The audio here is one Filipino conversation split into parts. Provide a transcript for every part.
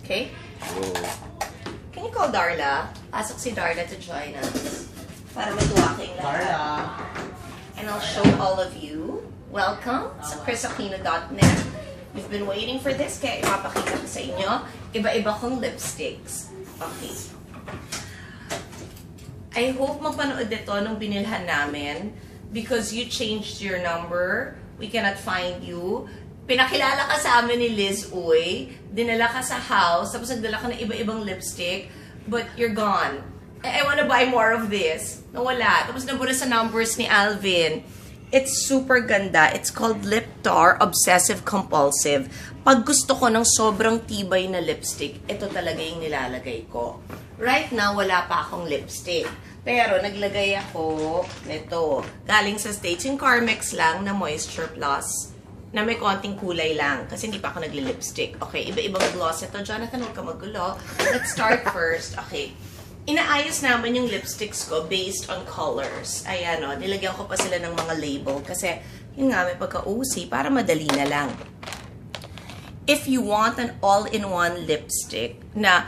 Okay? Can you call Darla? Pasok si Darla to join us. Para matuwa kayong lahat. Darla! And I'll show all of you. Welcome sa chrisaquino.net. We've been waiting for this kaya ipapakita ko sa inyo. Iba-iba kong lipsticks. Okay. I hope mapanood ito nung binilhan namin because you changed your number. We cannot find you. Pinakilala ka sa amin ni Liz Uy. Dinala ka sa house. Tapos nagdala ka ng iba-ibang lipstick. But you're gone. I wanna buy more of this. Nawala. Tapos nabura sa numbers ni Alvin. It's super ganda. It's called Liptar Obsessive Compulsive. Pag gusto ko ng sobrang tibay na lipstick, ito talaga yung nilalagay ko. Right now, wala pa akong lipstick. Pero naglagay ako nito. Galing sa States yung Carmex lang na Moisture Plus. Na may konting kulay lang. Kasi hindi pa ako nagli-lipstick. Okay, iba-ibang gloss ito. Jonathan, huwag ka magulo. Let's start first. Okay. Inaayos naman yung lipsticks ko based on colors. Ayan o, nilagyan ko pa sila ng mga label kasi yun nga, may pagka-OC para madali na lang. If you want an all-in-one lipstick na,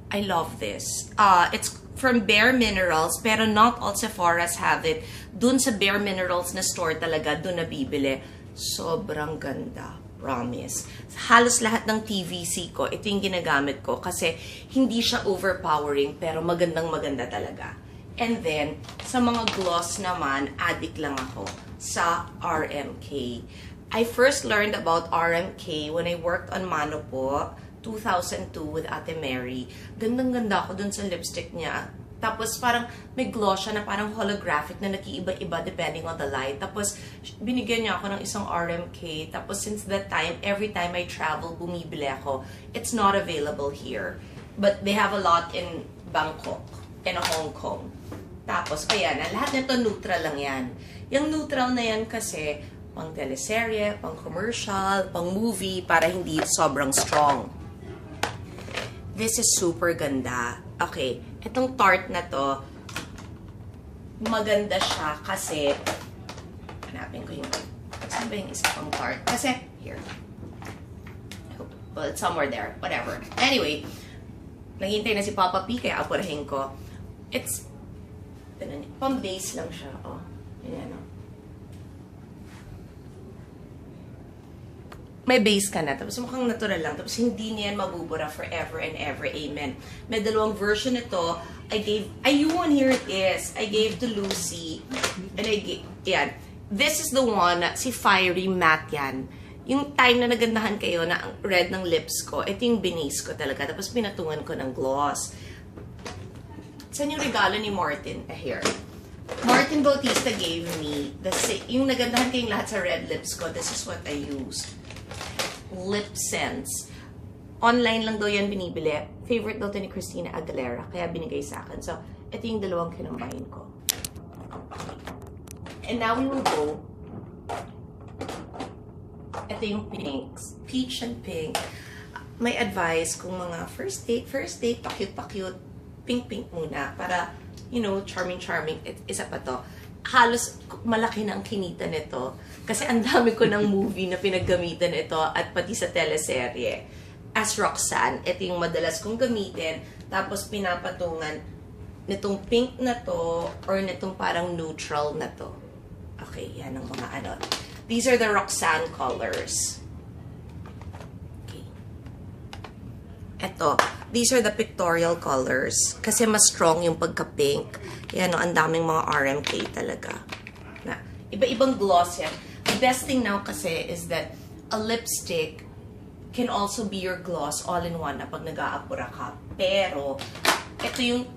I love this. It's from Bare Minerals pero not all Sephora's have it. Dun sa Bare Minerals na store talaga, dun nabibili. Sobrang ganda. Promise. Halos lahat ng TVC ko, ito yung ginagamit ko kasi hindi siya overpowering pero magandang-maganda talaga. And then, sa mga gloss naman, addict lang ako sa RMK. I first learned about RMK when I worked on Mano po, 2002 with Ate Mary. Gandang-ganda ako dun sa lipstick niya. Tapos parang may gloss siya na parang holographic na nag-iiba-iba depending on the light. Tapos binigyan niya ako ng isang RMK. Tapos since that time, every time I travel, bumibili ako. It's not available here. But they have a lot in Bangkok and Hong Kong. Tapos, ayan, lahat nito neutral lang yan. Yung neutral na yan kasi pang teleserye, pang commercial, pang movie, para hindi sobrang strong. This is super ganda. Okay, itong Tarte na to, maganda siya kasi, hanapin ko yung, saan ba yung isa pang Tarte? Kasi, here. Well, it's somewhere there. Whatever. Anyway, naghintay na si Papa P, kaya apurahin ko. It's, pang-base lang siya. Oh, yan o. May base ka na, tapos mukhang natural lang, tapos hindi niyan mabubura forever and ever, amen. May dalawang version nito, ayun, here it is. I gave to Lucy, and I gave, yan. This is the one, si Fiery Matte yan. Yung time na nagandahan kayo na ang red ng lips ko, ito yung binase ko talaga, tapos pinatungan ko ng gloss. Saan yung regalo ni Martin? Here. Martin Bautista gave me, yung nagandahan kayong lahat sa red lips ko, this is what I used. Lip Sense. Online lang daw yan binibili. Favorite daw to ni Christina Aguilera. Kaya binigay sa akin. So, ito yung dalawang kinambahin ko. And now we will go. Ito yung pinks. Peach and pink. May advice kung mga first date, pa-cute, pink muna. Para, you know, charming. Isa pa to. Halos malaki na ang kinita nito. Kasi ang dami ko ng movie na pinaggamitan ito at pati sa teleserye. As Roxanne, ito yung madalas kong gamitin. Tapos pinapatungan nitong pink na to or nitong parang neutral na to. Okay, yan ang mga ano. These are the Roxanne colors. Okay. Ito, these are the pictorial colors. Kasi mas strong yung pagka-pink. Yan, no, ang daming mga RMK talaga. Na, iba-ibang gloss yan. The best thing now kasi is that a lipstick can also be your gloss all-in-one na pag nag-aapura ka. Pero, ito yung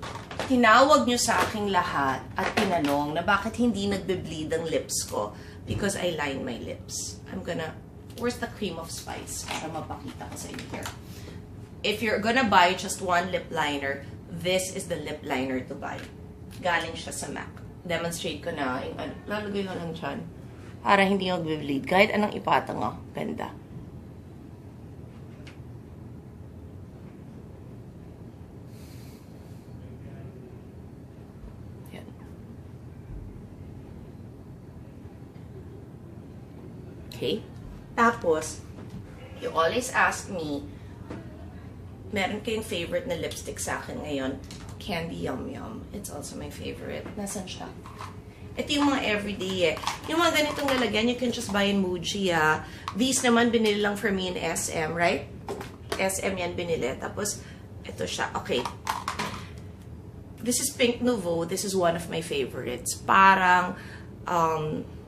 tinawag nyo sa aking lahat at tinanong na bakit hindi nagbe-bleed ang lips ko. Because I line my lips. I'm gonna, where's the cream of spice? Para mapakita ko sa inyo here. If you're gonna buy just one lip liner, this is the lip liner to buy. Galing siya sa MAC. Demonstrate ko na yung ano. Lalagay ko lang dyan. Para hindi mag-bleed. Kahit anong ipatang oh. Ganda. Yan. Okay? Tapos, you always ask me, meron kayong favorite na lipstick sa akin ngayon, Candy Yum Yum. It's also my favorite. Nasaan siya? Ito yung mga everyday eh. Yung mga ganitong lalagyan, you can just buy in Muji ah. These naman, binili lang for me in SM, right? SM yan binili. Tapos, ito siya. Okay. This is Pink Nouveau. This is one of my favorites. Parang,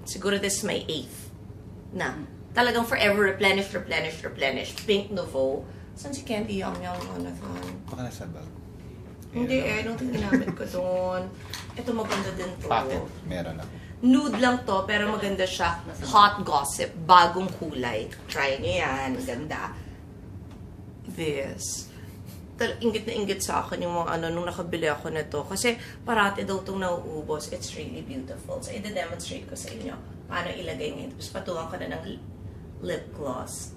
siguro this is my 8th na. Talagang forever replenish. Pink Nouveau. Saan si Candy Yum Yum? Baka nasa bag. Hindi I don't think ginamit ko doon. Ito maganda din to. Pocket, meron ako. Nude lang to, pero maganda siya. Hot Gossip. Bagong kulay. Try nyo yan. Ganda. This. Ingit na ingit sa akin yung mga nung nakabili ako nito. Kasi parati daw itong nauubos. It's really beautiful. So, i-demonstrate ko sa inyo paano ilagay ngayon. Tapos patuwan ko na ng lip gloss.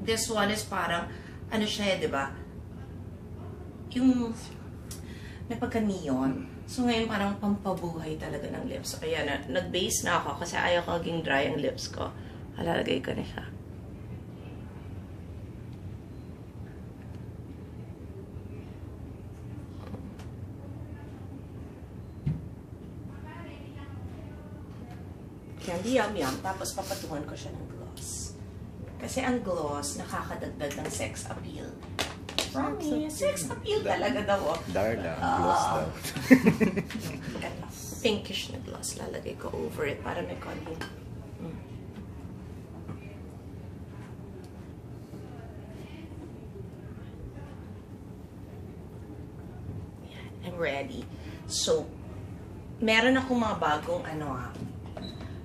This one is parang, ano siya di ba? Yung may pagka-neon. So, ngayon parang pampabuhay talaga ng lips. So, kaya nag-base na ako kasi ayaw ko maging dry ang lips ko. Halalagay ko na siya. Candy Yum Yum. Tapos papatuhan ko siya ng gloss. Kasi ang gloss nakakadagdag ng sex appeal. Promise. Sex appeal talaga daw. Darla, gloss daw. Ito. Pinkish na gloss. Lalagay ko over it para may konting. I'm ready. So, meron akong mga bagong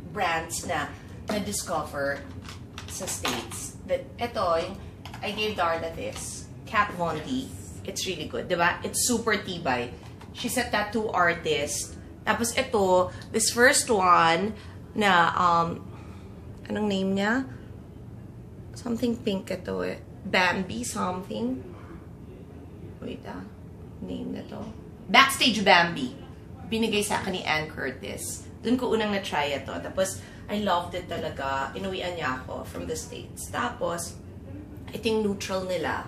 brands na na-discover sa States. That, ito, I gave Darla this. Kat Von D. It's really good, diba? It's super tibay. She's a tattoo artist. Tapos ito, this first one na, anong name niya? Something pink ito eh. Bambi something. Wait name na to. Backstage Bambi. Binigay sa akin ni Ann Curtis. Doon ko unang na-try ito. Tapos, I loved it talaga. Inuwian niya ako from the States. Tapos, ito yung neutral nila.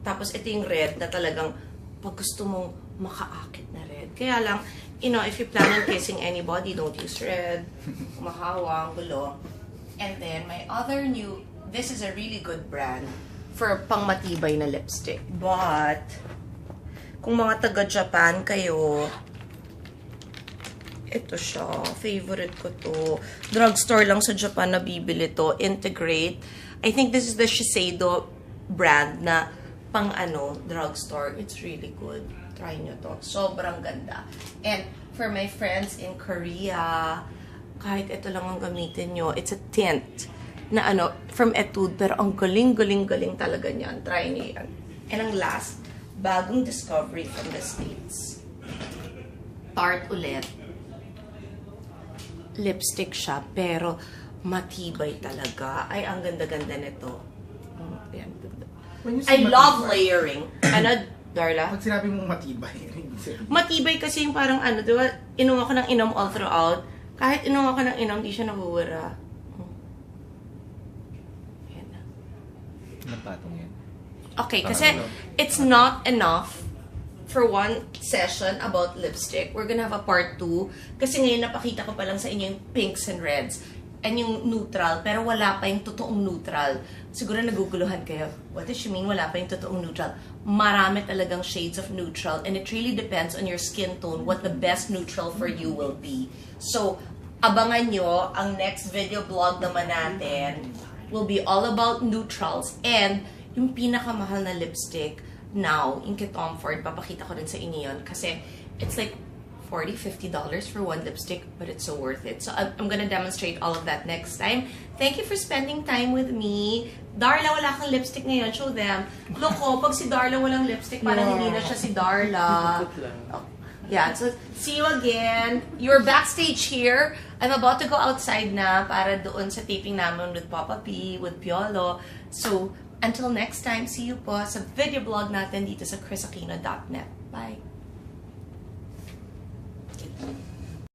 Tapos, ito yung red na talagang pag gusto mong makaakit na red. Kaya lang, if you plan on kissing anybody, don't use red. Mahawang, gulo. And then, my other this is a really good brand for pangmatibay na lipstick. But, kung mga taga-Japan kayo, ito siya. Favorite ko to. Drugstore lang sa Japan na bibili to. Integrate. I think this is the Shiseido brand na pang drugstore. It's really good. Try nyo to. Sobrang ganda. And for my friends in Korea, kahit ito lang ang gamitin nyo, it's a tint na from Etude. Pero ang galing talaga niyan. Try nyo yan. And ang last, bagong discovery from the States. Tarte ulit. Lipstick siya, pero matibay talaga. Ay, ang ganda-ganda nito. I love layering. Darla? Pag sinabi mong matibay, matibay kasi yung parang diba, inom ako ng inom all throughout. Kahit inom ako ng inom, di siya nahuwara. Yan na. Ilang patong yan? Okay, kasi it's not enough for one session about lipstick. We're gonna have a part 2. Kasi ngayon napakita ko pa lang sa inyo yung pinks and reds. And yung neutral, pero wala pa yung totoong neutral. Siguro naguguluhan kayo. What does she mean? Wala pa yung totoong neutral. Marami talagang shades of neutral. And it really depends on your skin tone what the best neutral for you will be. So, abangan nyo, ang next video blog naman natin will be all about neutrals. And yung pinakamahal na lipstick, now, in Tom Ford, papakita ko rin sa inyo yun. Kasi it's like $40-50 for one lipstick, but it's so worth it. So I'm gonna demonstrate all of that next time. Thank you for spending time with me. Darla, wala kang lipstick ngayon. Show them. Loko, pag si Darla walang lipstick, parang hindi na siya si Darla. Oh. Yeah, so see you again. You're backstage here. I'm about to go outside na para doon sa taping namin with Papa P, with Piolo. So, until next time, see you po sa video blog natin dito sa chrisaquino.net. Bye!